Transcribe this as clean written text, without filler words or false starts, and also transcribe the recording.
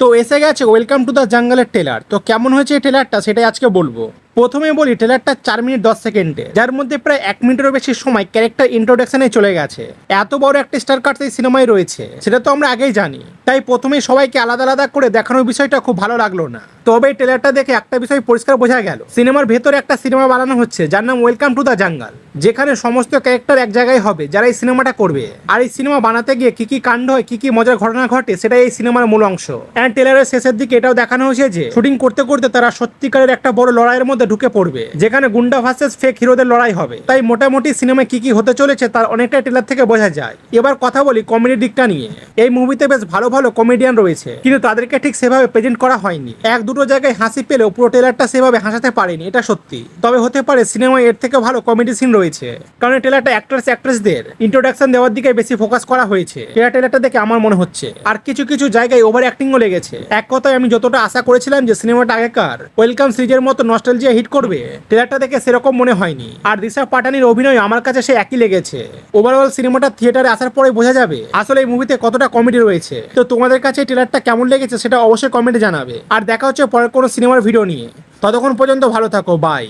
তো এসে গেছে ওয়েলকাম টু দ্য জঙ্গলের ট্রেলার। তো কেমন হয়েছে এই ট্রেলারটা সেটাই আজকে বলবো। প্রথমে বলি ট্রেলারটা 4 মিনিট 10 সেকেন্ডে, যার মধ্যে প্রায় 1 মিনিটেরও বেশি সময় ক্যারেক্টার ইন্ট্রোডাকশনে চলে গেছে। এত বড় একটা স্টার কার্ড এই সিনেমায় রয়েছে সেটা তো আমরা আগেই জানি, তাই প্রথমে সবাইকে আলাদা আলাদা করে দেখানোর বিষয়টা খুব ভালো লাগলো না। তবে এই ট্রেলারটা দেখে একটা বিষয় পরিষ্কার বোঝা গেল, সিনেমার ভেতরে একটা সিনেমা বানানো হচ্ছে যার নাম ওয়েলকাম টু দ্য জঙ্গল, যেখানে সমস্ত ক্যারেক্টার এক জায়গায় হবে যারা এই সিনেমাটা করবে। আর এই সিনেমা বানাতে গিয়ে কি কি কাণ্ড হয়, কি কি মজার ঘটনা ঘটে, সেটাই এই সিনেমার মূল অংশ। এন্ড ট্রেলারের শেষের দিকে এটাও দেখানো হয়েছে যে শুটিং করতে করতে তারা সত্যিকারের একটা বড় লড়াইয়ের মধ্যে ঢুকে পড়বে, যেখানে গুন্ডা ভার্সেস ফেক হিরোদের লড়াই হবে। তাই মোটামুটি সিনেমায় কি কি হতে চলেছে তার অনেকটাই ট্রেলার থেকে বোঝা যায়। এবার কথা বলি কমেডি দিকটা নিয়ে। এই মুভিতে বেশ ভালো ভালো কমেডিয়ান রয়েছে, কিন্তু তাদেরকে ঠিক সেভাবে প্রেজেন্ট করা হয়নি। এক দুটো জায়গায় হাসি পেলেও পুরো ট্রেলারটা সেভাবে হাসাতে পারেনি, এটা সত্যি। তবে হতে পারে সিনেমায় এর থেকে ভালো কমেডি সিন রয়েছে, কারণ ট্রেলারটা অ্যাক্ট্রেসদের ইন্ট্রোডাকশন দেওয়ার দিকে বেশি ফোকাস করা হয়েছে। ট্রেলারটা দেখে আমার মনে হচ্ছে। আর কিছু কিছু জায়গায় ওভার অ্যাক্টিংও লেগেছে। এক কথায় আমি যতটা আশা করেছিলাম যে সিনেমাটা আগেকার ওয়েলকাম সিরিজের মতো নস্টালজিয়া হিট করবে, ট্রেলারটা দেখে সেরকম মনে হয়নি। আর ঋষভ পাঠানির অভিনয় আমার কাছে সে একই লেগেছে। ওভারঅল সিনেমাটা থিয়েটারে আসার পরে বোঝা যাবে আসলে এই মুভিতে কতটা কমেডি রয়েছে। তো তোমাদের কাছে এই ট্রেলারটা কেমন লেগেছে সেটা অবশ্যই কমেন্টে জানাবে। আর দেখা হচ্ছে পরের কোনো সিনেমার ভিডিও নিয়ে। ততক্ষণ পর্যন্ত ভালো থাকো, বাই।